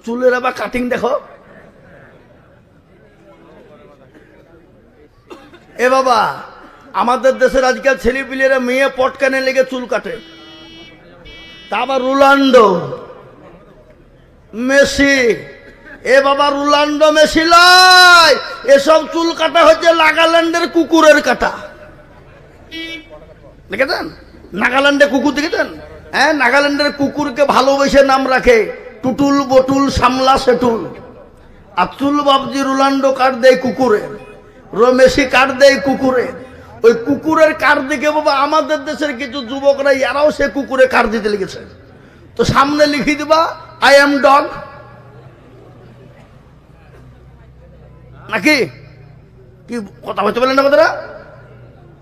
চুলের আবার কাটিং দেখো। এ বাবা, আমাদের দেশের আজকাল ছেলেপিলেরা মেয়ে পটকানে লেগে চুল কাটে। তা আবার রোনাল্ডো, মেসি। এ বাবা, রোনাল্ডো, মেসি লাই, এসব চুল কাটা হচ্ছে নাগাল্যান্ডের কুকুরের কাটা। দেখেছেন নাগাল্যান্ডে কুকুর? দেখেছেন? হ্যাঁ, নাগাল্যান্ডের কুকুরকে ভালোবেসে নাম রাখে টুটুল, বটুল, সামলা, সেটুল। আর চুল বাবজি রোনাল্ডো কাট দেয় কুকুরের, মেসি কাট দেয় কুকুরের। ওই কুকুরের কাট দেখে বাবা আমাদের দেশের কিছু যুবকরা এরাও সে কুকুরে কাট দিতে লেগেছে। তো সামনে লিখে দিবা আই এম ডগ, নাকি কি কথা বলতে পারলেন না কথাটা?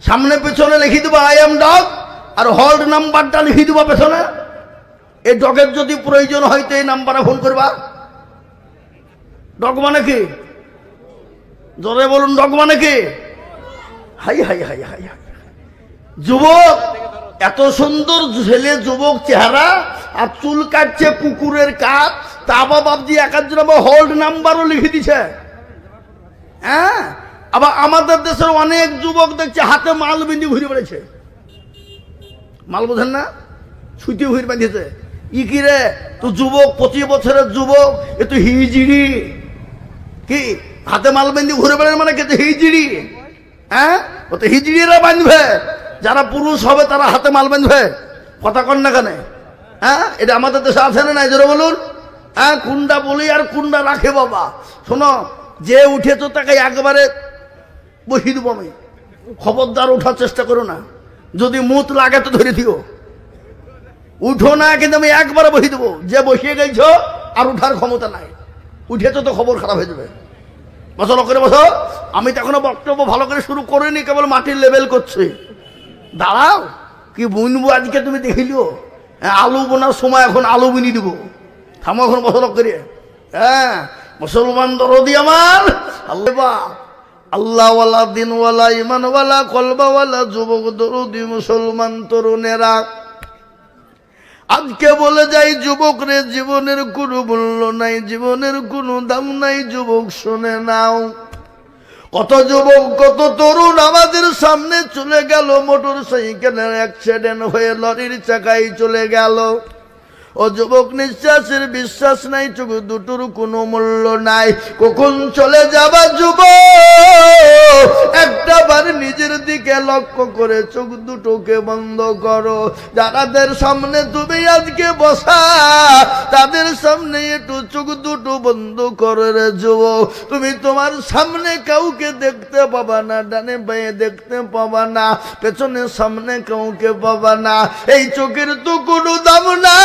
সামনে পেছনে লিখে দিবা আই এম ডগ, আর হল্ড নাম্বারটা লিখে দিবা পেছনে। এই ডগের যদি প্রয়োজন হয় তো এই নাম্বারে ফোন করবা। ডগ মানে কি? জোরে বলুন, ডগ মানে কি? High high high high high, যুবক, এত সুন্দর ছেলে, যুবক চেহারা, আর চুল কাটছে কুকুরের কাট। তা বাবজি একার হোল্ড নাম্বারও লিখে দিছে। হ্যাঁ, আবার আমাদের দেশের অনেক যুবক দেখছে হাতে মাল বিন্দি ঘুরে বেড়েছে। মাল বোঝেন না? ছুটি ঘুরে বাঁধিয়েছে। ই কি রে, তো যুবক, 25 বছরের যুবক, এ তো হিজিড়ি। কি হাতে মাল বেঁধে ঘুরে বেড়ান মানে কে? হিজিড়ি। হ্যাঁ, ও তো হিজড়িরা বাঁধবে। যারা পুরুষ হবে তারা হাতে মাল বাঁধবে। কথা কন না কেন? হ্যাঁ, এটা আমাদের দেশে আছে না নাই? জোরে বলুন। হ্যাঁ, কুন্ডা বলি আর কুন্ডা রাখে বাবা। শোনো, যে উঠেছো তাকে একবারে বসিয়ে দেবো আমি। খবরদার ওঠার চেষ্টা করো না। যদি মুত লাগে তো ধরে দিও, উঠো না, কিন্তু আমি একবারে বসিয়ে দেবো। যে বসিয়ে গেছো আর উঠার ক্ষমতা নাই, উঠেছো তো খবর খারাপ হয়ে যাবে। বসো, লোক করে বসো। আমি তো এখনো বক্তব্য ভালো করে শুরু করিনি, কেবল মাটির লেভেল করছি। দাঁড়াও, কি বুনবো আজকে তুমি দেখিলিও? আলু বোনার সময় এখন আলু বুনি দিব। থামো এখন, বসো লোক করে। হ্যাঁ, মুসলমান দরদি আমার, আল্লাহ, আল্লাহওয়ালা, দিনওয়ালা, ইমানওয়ালা, কলবাওয়ালা যুবক দরদি মুসলমান তরুণেরা, আজকে বলে যাই যুবক রে, জীবনের কোনো মূল্য নাই, জীবনের কোনো দাম নাই। যুবক শুনে নাও, কত যুবক, কত তরুণ আমাদের সামনে চলে গেল, মোটর সাইকেলের অ্যাক্সিডেন্ট হয়ে লরির চাকায় চলে গেল। ও যুবক, নিঃশ্বাসের বিশ্বাস নাই, চোখ দুটোর কোনো মূল্য নাই। কখন চলে যাবা যুবক? একটা বার নিজের দিকে লক্ষ্য করে চোখ দুটোকে বন্ধ করো। যাদের সামনে তুমি আজকে বসা, তাদের সামনে একটু চোখ দুটো বন্ধ করো রে যুবক। তুমি তোমার সামনে কাউকে দেখতে পাবা না, ডানে বাঁয়ে দেখতে পাবা না, পেছনে সামনে কাউকে পাবা না। এই চোখের তো কোনো দাম না।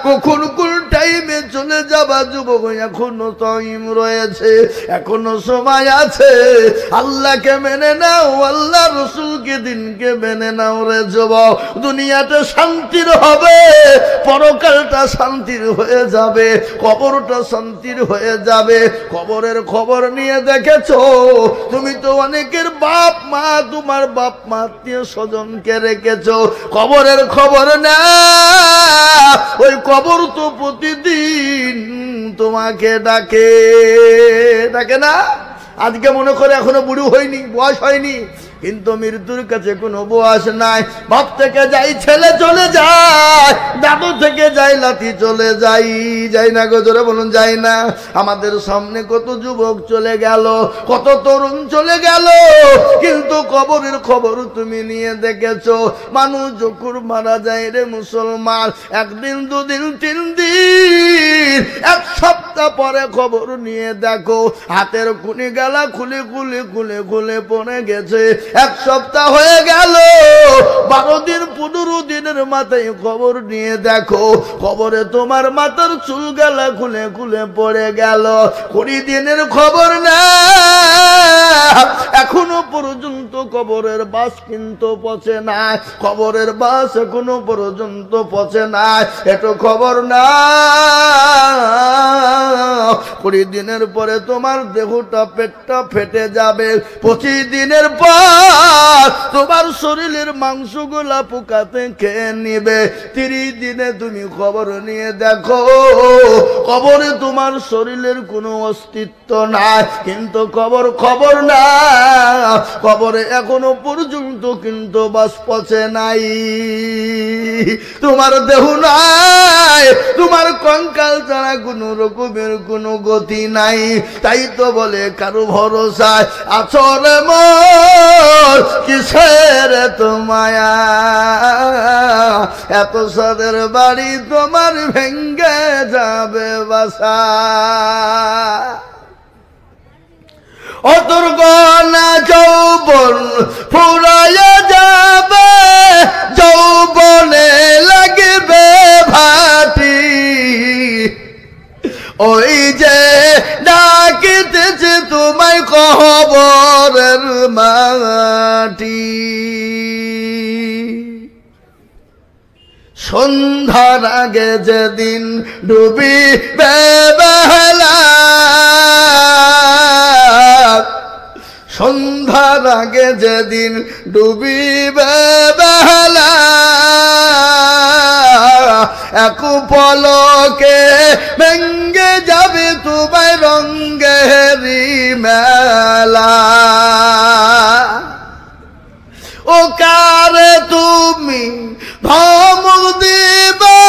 কখন কোন টাইমে চলে যাবা যুবক? এখনো টাইম রয়েছে, এখনো সময় আছে। আল্লাহকে মেনে নাও, আল্লাহ রসুলকে, দিনকে মেনে নাও রে যুবক। দুনিয়াটা শান্তির হবে, পরকালটা শান্তির হয়ে যাবে, কবরটা শান্তির হয়ে যাবে। কবরের খবর নিয়ে দেখেছো? তুমি তো অনেকের বাপ মা, তোমার বাপ মা, আত্মীয় স্বজনকে রেখেছো, কবরের খবর না। ওই কবর তো প্রতিদিন তোমাকে ডাকে, ডাকে না? আজকে মনে করে এখনো বুড়ো হয়নি, বয়স হয়নি, কিন্তু মৃত্যুর কাছে কোনো বয়স নাই। বাপ থেকে যাই ছেলে চলে যায়, দাদু থেকে যাই লাতি চলে যাই, যাই না গো? জোরে বলুন, যাই না? আমাদের সামনে কত যুবক চলে গেল, কত তরুণ চলে গেল, কিন্তু কবরের খবর তুমি নিয়ে দেখেছো? মানুষ যখন মারা যায় রে মুসলমান, একদিন, দুদিন, 3 দিন, 1 সপ্তাহ পরে খবর নিয়ে দেখো, হাতের কুনি গালা খুলে খুলে খুলে খুলে পড়ে গেছে। 1 সপ্তাহ হয়ে গেল, 12 দিন, 15 দিনের মাথায় খবর নিয়ে দেখো, খবরে তোমার মাথার চুল গালা খুলে খুলে পড়ে গেল। 20 দিনের খবর না, এখনো পর্যন্ত কবরের বাস কিন্তু পচে না, কবরের বাস এখনো পর্যন্ত পচে না। এত খবর না, 20 দিনের পরে তোমার দেহটা, পেটটা ফেটে যাবে। 25 দিনের পর তোমার শরীরের মাংসগুলা পোকাতে খেয়ে নিবে। 30 দিনে তুমি খবর নিয়ে দেখো, কবরে তোমার শরীরের কোনো অস্তিত্ব নাই, কিন্তু খবর না, কবরে এখনো পর্যন্ত কিন্তু বাস পচে নাই, তোমার দেহ নাই, তোমার কঙ্কাল ছাড়া কোনো রকমের কোনো গতি নাই। তাই তো বলে কারো ভরসায় আছরে মোর কিসের তো মায়া, এত সাদের বাড়ি তোমার ভেঙ্গে যাবে বাসা। অতর গনা যৌবন ফুরাইয়া যাবে, যৌবনে লাগবে ভাটি, ওই যে ডাকিতেছে তোমায় কবরের মাটি। সন্ধ্যার আগে যেদিন ডুবিবে বেলা, সন্ধ্যার আগে যেদিন ডুবিবে বেলা, এক পলকে ভেঙ্গে যাবে তোমায় রঙ্গেরি মেলা। ও কারে তুমি ধমক দিবা,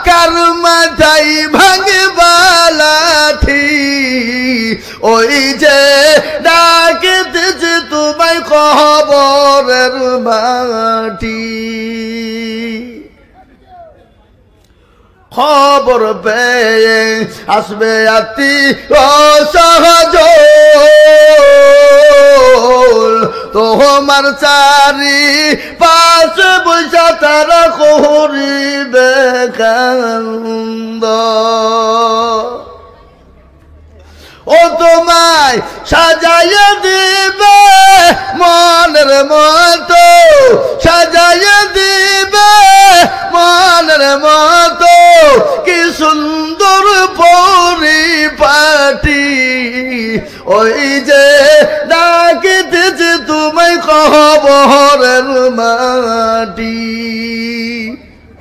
কার মাথায় ভাঙবা লাঠি, ওই যে ডাকিতেছে তোমায় কবরের মাটি। খবর পেয়ে আসবে আতি সহজ, তোমার চারি পাঁচ পয়সা তারা করিবে কান্দ। ও তোমায় সাজাইয়া দিবে মনের মতো, সাজাইয়া দিবে মনের মতো, কি সুন্দর পরিপাটি, ওই যে ডাকিতেছে তোমায় কবরের মাটি।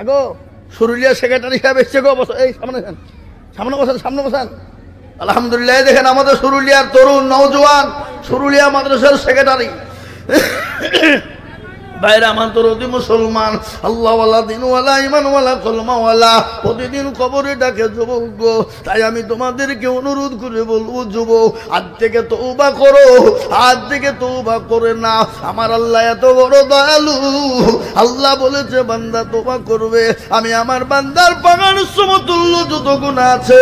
আগো সুরুলিয়া সেক্রেটারি সাহেব এসছে গো, এই সামনে সামনে বসান, সামনে বসান। আলহামদুলিল্লাহ, দেখেন আমাদের সুরুলিয়ার তরুণ নওজোয়ান সুরুলিয়া মাদ্রাসার সেক্রেটারি। বাইরে আমার তোর অতি মুসলমান, আল্লাহওয়ালা, দিনওয়ালা, ইমানওয়ালা, কলমাওয়ালা, প্রতিদিন কবরে ডাকে যুবক গো। তাই আমি তোমাদেরকে অনুরোধ করে বলবো, যুবক আজ থেকে তওবা করো, আজ থেকে তওবা করে না। আমার আল্লাহ এত বড় দয়ালু, আল্লাহ বলেছে বান্দা তওবা করবে, আমি আমার বান্দার পাগার সমতুল্য যত গুনাহ আছে,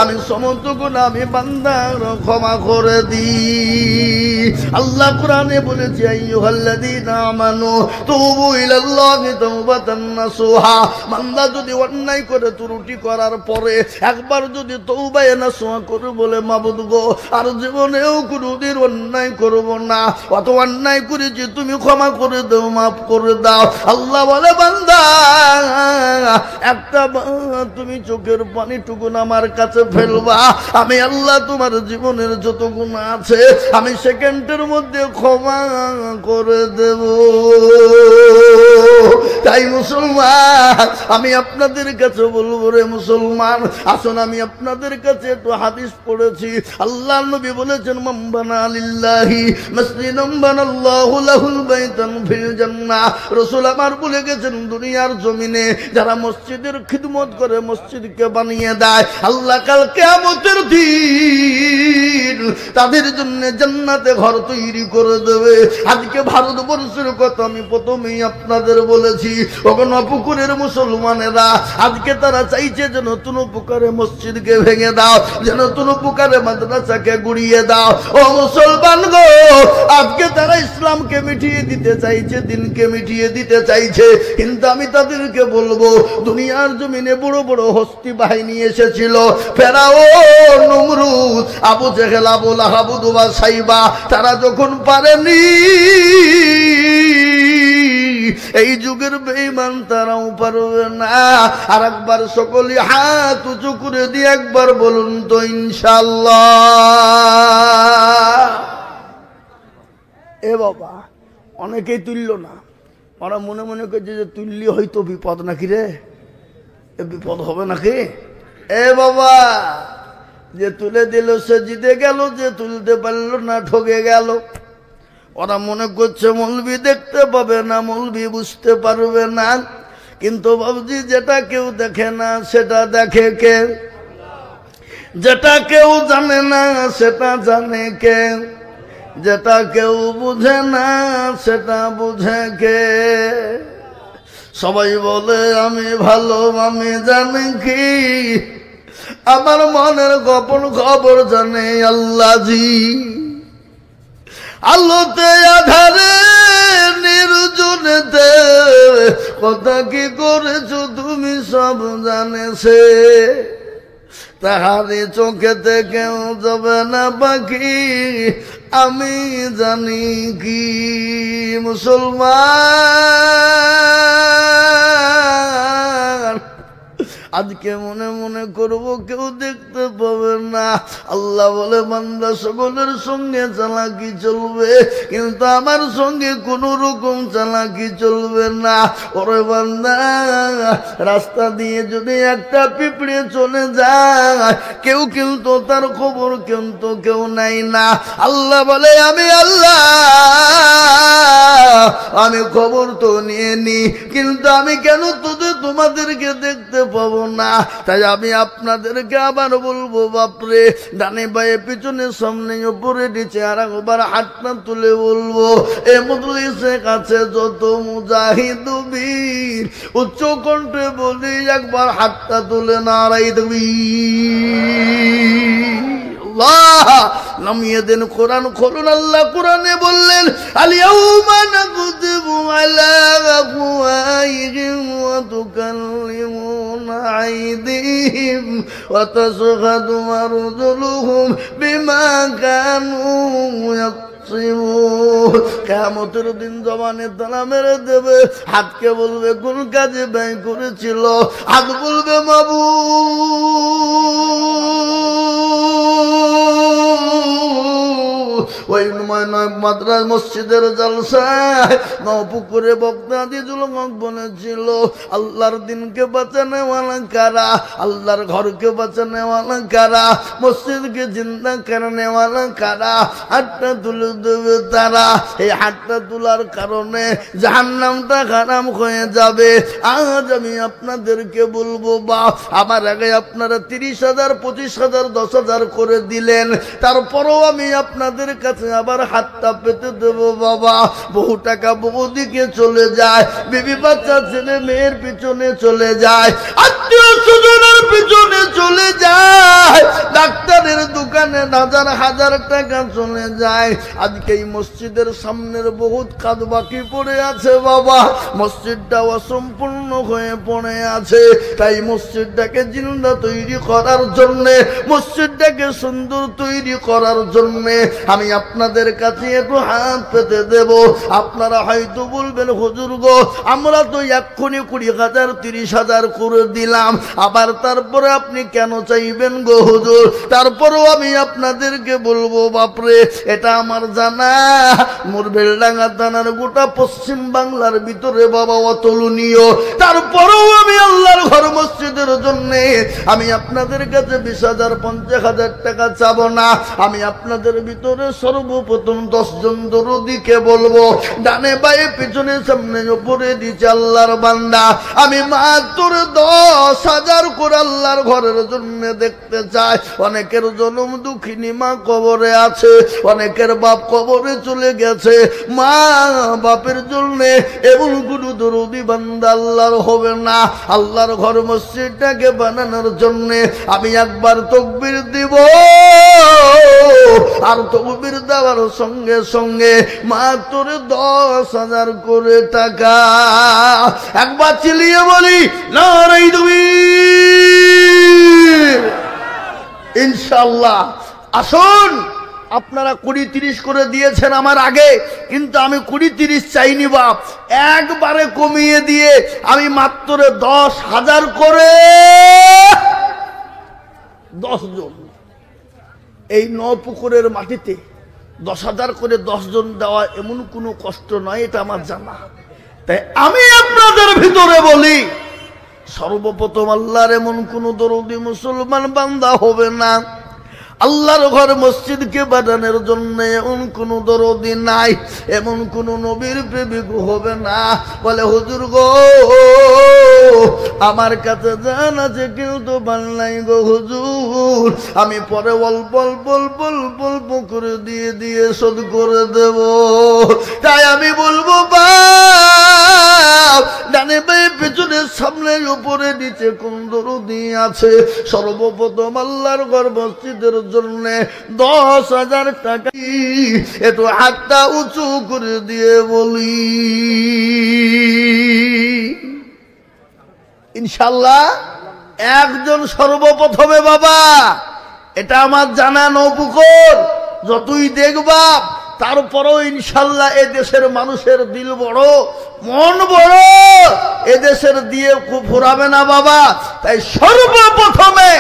আমি সমস্ত গুনাহ আমি বান্দার ক্ষমা করে দিই। আল্লাহ কোরআনে বলেছে, আইয়ুহাল্লাযীনা আমানু তুবু ইলাল্লাহি তাওবাতান নাসুহা। বান্দা যদি অন্যায় করে, ত্রুটি করার পরে একবার যদি তওবায়ে নাসুহা করে বলে, মাবুদ গো আর জীবনেও কোনোদিন অন্যায় করব না, অত অন্যায় করেছি তুমি ক্ষমা করে দাও, মাফ করে দাও। আল্লাহ বলে, বান্দা একটা তুমি চোখের পানিটুকু আমার কাছে ফেলবা, আমি আল্লাহ তোমার জীবনের যত গুনাহ আছে আমি সেকেন্ডের মধ্যে ক্ষমা করে দেব। তাই মুসলমান, আমি আপনাদের কাছে বলবো রে মুসলমান, আসুন আমি আপনাদের কাছে একটু হাদিস পড়েছি। আল্লাহ নবী বলেছেন, মান বানা লিল্লাহি মাসজিদান বানাল্লাহু লাহুল বাইতান ফিল জান্নাহ। রাসূল আমার বলে গেছেন, দুনিয়ার জমিনে যারা মসজিদের খিদমত করে, মসজিদকে বানিয়ে দেয়, আল্লাহ কাল কিয়ামতের দিন তাদের জন্য জান্নাতে ঘর তৈরি করে দেবে। আজকে ভারতবর্ষের কথা আমি প্রথমেই আপনাদের বলেছি, ওখানে পুকুরের মুসলমানেরা আজকে তারা চাইছে যে নতুন পুকুরে মসজিদকে ভেঙে দাও, যে নতুন পুকুরে মাদ্রাসাকে গুড়িয়ে দাও। ও মুসলমান গো, আজকে তারা ইসলামকে মিটিয়ে দিতে চাইছে, দিনকে মিটিয়ে দিতে চাইছে, কিন্তু আমি তাদেরকে বলবো, দুনিয়ার জমিনে বড় বড় হস্তি বাহিনী এসেছিল, ফেরাউন, নমরুদ, আবু জেহেল, আবু লাহাব, উতবা, সাইবা, তারা যখন পারেনি, এই যুগের বেঈমান তারাও পারবে না। আর একবার সকলে হাত উঁচু করে দিয়ে একবার বলুন তো ইনশাআল্লাহ। এ বাবা, অনেকেই তুলল না, ওরা মনে মনে করছে যে তুললি হয়তো বিপদ নাকি রে, এ বিপদ হবে নাকি। এ বাবা, যে তুলে দিল সে জিতে গেল, যে তুলতে পারল না ঠকে গেল। ওরা মনে করছে মৌলবি দেখতে পাবে না, মৌলবি বুঝতে পারবে না, কিন্তু বাবুজি যেটা কেউ দেখে না সেটা দেখে কে, যেটা কেউ জানে না সেটা জানে কে, যেটা কেউ বুঝে না সেটা বুঝে কে। সবাই বলে আমি ভালো, আমি জানি কি, আমার মনের গোপন খবর জানে আল্লাহজি। আলোতে আধারে নির্জনেতে কথা কি করেছো তুমি সব জানে সে, তাহারে চোখেতে কেউ যাবে না বাকি, আমি জানি কি। মুসলমান আজকে মনে মনে করব কেউ দেখতে পাবে না। আল্লাহ বলে বান্দা সকলের সঙ্গে চালাকি চলবে, কিন্তু আমার সঙ্গে কোন রকম চালাকি চলবে না। ওরে বান্দা, রাস্তা দিয়ে যদি একটা পিঁপড়ে চলে যায়, কেউ কিন্তু তার খবর কিন্তু কেউ নাই না। আল্লাহ বলে আমি আল্লাহ, আমি খবর তো নিয়ে নি, কিন্তু আমি কেন তোমাদেরকে দেখতে পাবো না। তাই আমি আপনাদেরকে আবার বলবো, বাপরে, ডানে বায়ে পিছনে সামনে উপরে নিচে আর একবার হাতটা তুলে বলবো, এ মজলিসের কাছে যত মুজাহিদ বীর উচ্চ কণ্ঠে বলি একবার হাতটা তুলে নারাই দেবী। নামিয়ে দেন কোরআন খুলুন। আল্লাহ কোরআনে বললেন আল-ইয়াউমা নাকতিবু আলা আফওয়াহিহিম ওয়া তুকাল্লিমুনা আইদিহিম ওয়া তাশহাদু আরজুলুহুম বিমা কানু ইয়াকসিবুন। কিয়ামতের দিন জবানে তালা মেরে দেবে, হাতকে বলবে কোন কাজে ব্যয় করেছিল, হাত বলবে ওই মাদ্রাস মসজিদের জলসায় নপুকুরে বক্তা দিজুল হক বলেছিল, আল্লাহর দিনকে বাঁচানে ওয়ালা কারা, আল্লাহর ঘরকে বাঁচানে ওয়ালা কারা, মসজিদকে জিন্দা করনে ওয়ালা কারা, হাতটা তুলে দেবে তারা। এই হাতটা তোলার কারণে জাহান্নামটা হারাম হয়ে যাবে। আজ আমি আপনাদেরকে বলবো, বা আমার আগে আপনারা 30,000 25,000 10,000 করে দিলেন, তারপরও আমি আপনাদের কাছে আবার হাতটা পেতে দেব। বাবা, বহু টাকা বহু দিকে চলে যায়, বিবি বাচ্চা ছেলে মেয়ের পিছনে চলে যায়, আত্মীয় স্বজনের পিছনে চলে যায়, ডাক্তারের দোকানে হাজার হাজার টাকা চলে যায়। আজকে এই মসজিদের সামনের বহুত কাজ বাকি পড়ে আছে বাবা, মসজিদটা অসম্পূর্ণ হয়ে পড়ে আছে। তাই মসজিদটাকে জিন্দা তৈরি করার জন্য, মসজিদটাকে সুন্দর তৈরি করার জন্য আমি আপনাদের কাছে একটু হাত পেতে দেব। আপনারা হয়তো বলবেন হুজুর গো, আমরা তো এক্ষুনি 20,000 30,000 করে দিলাম, আবার তারপরে আপনি কেন চাইবেন গো হুজুর? তারপরেও আমি আপনাদেরকে বলবো, বাপরে, এটা আমার জানা মোর বেলডাঙ্গা থানার গোটা পশ্চিম বাংলার ভিতরে বাবা অতুলনীয়। তারপরেও আমি আল্লাহর ঘর মসজিদের জন্য আমি আপনাদের কাছে 20,000 50,000 টাকা চাবো না। আমি আপনাদের ভিতরে সর্বপ্রথম 10 জন দরদিকে বলবো, ডানে বায়ে পিছনে সামনে উপরে দিচ্ছে আল্লাহর বান্দা, আমি মাত্র 10,000 করে আল্লাহর ঘরের জন্য দেখতে চাই। অনেকের জনম দুঃখিনী মা কবরে আছে, অনেকের বাপ কবরে চলে গেছে, মা বাপের জন্য এমন কোনো দরদি বান্দা আল্লাহর হবে না। আল্লাহর ঘর মসজিদটাকে বানানোর জন্য আমি একবার তাকবীর দিব, আর তাকবীর দেওয়ার সঙ্গে সঙ্গে মাত্র 10,000 করে টাকা। একবার চিল্লিয়ে বলি নারায়ে তাকবীর। ইনশাআল্লাহ আসুন, আপনারা 20-30 করে দিয়েছেন আমার আগে, কিন্তু আমি 20-30 চাইনি বাপ, একবারে কমিয়ে দিয়ে আমি মাত্র 10,000 করে 10 জন এই নপুকুরের মাটিতে 10,000 করে 10 জন দেওয়া এমন কোনো কষ্ট নয়, এটা আমার জানা। তাই আমি আপনাদের ভিতরে বলি, সর্বপ্রথম আল্লাহর এমন কোন দরদি মুসলমান বান্দা হবে না, আল্লাহর ঘর মসজিদকে বানানোর জন্য এমন কোন দরদি নাই, এমন কোন নবীর প্রেমিক হবে না বলে হুজুর গো আমার কাছে জান আছে কিন্তু বানাই গো হুজুর, আমি পরে অল্প অল্প অল্প অল্প অল্প করে দিয়ে দিয়ে শোধ করে দেব। তাই আমি বলবো বাপ ডানে বাই পেছনে সামনে উপরে নিচে কোন দরদি আছে, সর্বপ্রথম আল্লাহর ঘর মসজিদের জন্য 10,000 টাকা একটু হাতটা উঁচু করে দিয়ে বলি ইনশাল্লাহ। একজন সর্বপ্রথমে বাবা, এটা আমার জানা নৌপুকুর, যতই দেখবা তারপরও ইনশাল্লাহ এ দেশের মানুষের দিল বড়, মন বড়, এদেশের দিয়ে খুব ফুরাবে না বাবা। তাই সর্বপ্রথমে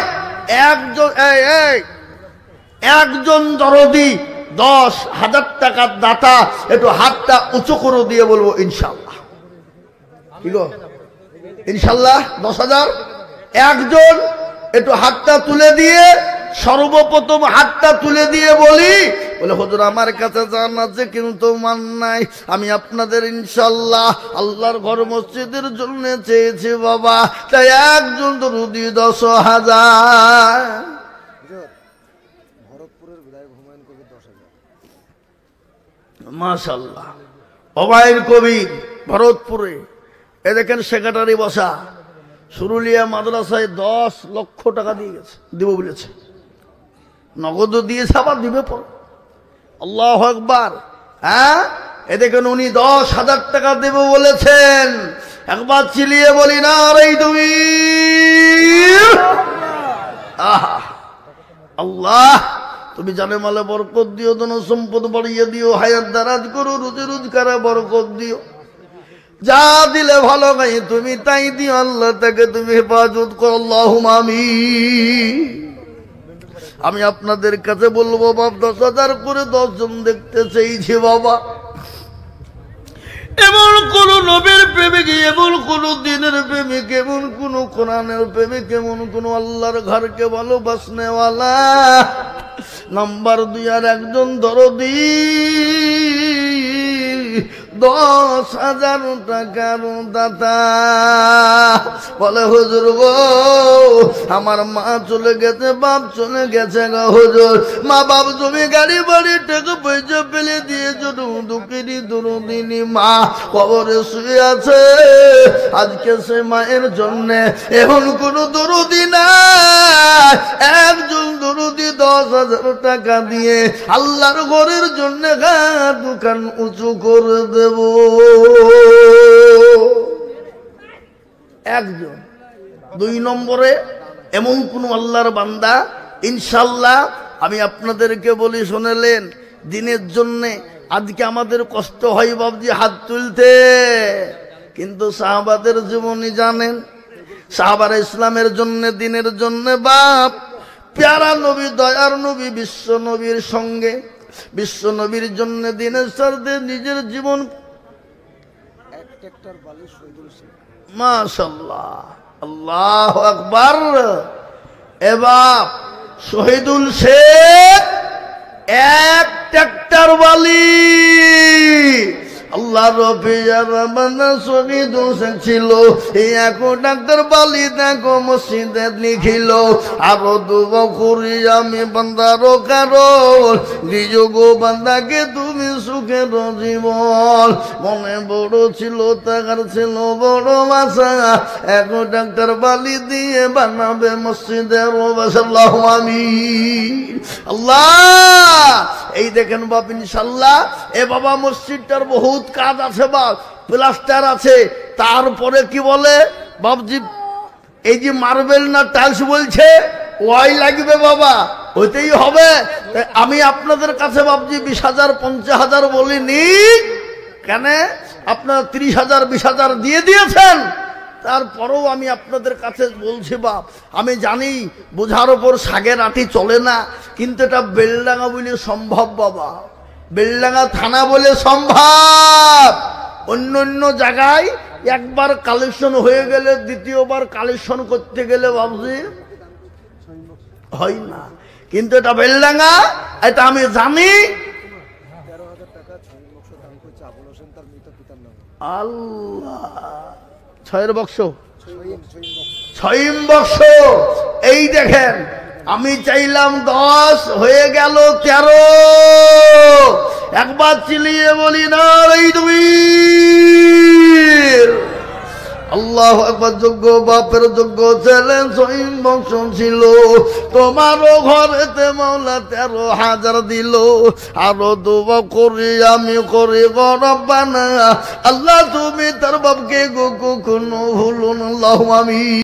একজন দরদি 10,000 টাকার দাতা একটু হাতটা উঁচু করে দিয়ে বলবো ইনশাল্লাহ। কি গো ইনশাল্লাহ 10,000 একজন একটু হাতটা তুলে দিয়ে, সর্বপ্রথম হাতটা তুলে দিয়ে বলি বলে হুজুর আমার কাছে জান আছে কিন্তু মান নাই, আমি আপনাদের ইনশাল্লাহ আল্লাহর ঘর মসজিদের জন্য চেয়েছি বাবা, তাই একজন দরদি 10,000। মাশাআল্লাহ হুমায়ুন কবির ভরতপুরে, এ দেখেন সেক্রেটারি বসা, সুরুলিয়া মাদ্রাসায় 10 লক্ষ টাকা দিয়ে গেছে, দিব বলেছে, নগদ দিয়েছে আবার দিবে পর। আল্লাহু আকবার। হ্যাঁ এ দেখেন উনি 10,000 টাকা দেব বলেছেন, একবার চিলিয়ে বলি না রে তুমি আহা আল্লাহ তুমি জানে মালে বরকত দিও, ধন সম্পদ বাড়িয়ে দিও, হায়াত দারাজ করো, রুজি রোজগারে বরকত দিও, যা দিলে ভালো গাই তুমি তাই দিও, আল্লাহ তাকে তুমি হেফাজত করো আল্লাহুম্মা আমিন। আমি আপনাদের কাছে বলবো বাপ 10,000 করে 10 জন দেখতে চেয়েছি বাবা, এমন কোন নবীর প্রেমিক, এমন কোন দিনের প্রেমিক, এমন কোন কোরআনের প্রেমিক, এমন কোন আল্লাহর ঘরকে ভালোবাসনেওয়ালা নাম্বার 2 আর একজন দরদি 10,000 টাকার দাতা বলে হুজুর গো আমার মা চলে গেছে, বাপ চলে গেছে গো হুজুর, মা বাপ জমি গাড়ি বাড়ি টাকা পয়সা ফেলে দিয়েছো, দুঃখিনী দুরুদিনী মা কবরে শুয়ে আছে, আজকে সে মায়ের জন্য এখন কোন দরদি না, একজন দরদি 10,000 টাকা দিয়ে আল্লাহর ঘরের জন্য দোকান উঁচু করে দেব। একজন। 2 নম্বরে এমন কোন আল্লাহর বান্দা ইনশাল্লাহ আমি আপনাদেরকে বলি শুনেলেন, দিনের জন্য আজকে আমাদের কষ্ট হয় বাবজি হাত তুলতে, কিন্তু সাহাবাদের জীবনী জানেন, সাহাবারা ইসলামের জন্য দিনের জন্য বাপ প্যারা নবী দয়ার নবী বিশ্ব নবীর সঙ্গে বিশ্ব নবীর জন্য দিনের স্বার্থে নিজের জীবন মাশাআল্লাহ আল্লাহু আকবার। এবার শহীদুল শেখ 1 ট্রাক্টর বালি আল্লাহ রবিয়ার বান্দা শহীদুল শেখ ছিল, এখন ডাক্তার বালি দেখো মসজিদে লিখিল, আরো দুবো করি আমি বান্দার কারণ নিযোগ বান্দাকে তুমি সুখের জীবন, মনে বড় ছিল টাকার ছিল বড় আশা, এখন ডাক্তার বালি দিয়ে বানাবে মসজিদের আল্লাহু আমিন। আল্লাহ এই দেখেন বাপ ইনশাল্লাহ এ বাবা মসজিদটার বহুত কাজ আছে বাপ, প্লাস্টার আছে, তারপরে কি বলে বাবজি এই যে মার্বেল না টাইলস বলছে ওয়াই লাগবে বাবা, হইতেই হবে। আমি আপনাদের কাছে বাবজি 20,000 50,000 বলিনি, কেন আপনারা 30,000 20,000 দিয়ে দিয়েছেন, তারপরেও আমি আপনাদের কাছে বলছি বাপ, আমি জানি বোঝার ওপর শাগের আটি চলে না, কিন্তু এটা বেলডাঙ্গা বলে সম্ভব বাবা, বেলডাঙ্গা থানা বলে সম্ভব। অন্য অন্য জায়গায় একবার কালেকশন হয়ে গেলে দ্বিতীয়বার কালেকশন করতে গেলে ভাবছি হয় না, কিন্তু এটা বেলডাঙ্গা, এটা আমি জানি। আল্লাহ, 6 বক্স, 6 বক্স। এই দেখেন, আমি চাইলাম 10, হয়ে গেল 13। একবার চিলিয়ে বলি না এই তুমি আল্লাহু আকবার। যোগ্য বাপের যোগ্য ছেলে 6 বংশ ছিল, তোমারও ঘরেতে মাওলা 13,000 দিল। আরো দোয়া করি আমি করি গো রব্বানা, আল্লাহ তুমি তার বাপকে গো কখনো ভুলুন, আল্লাহু আমিন।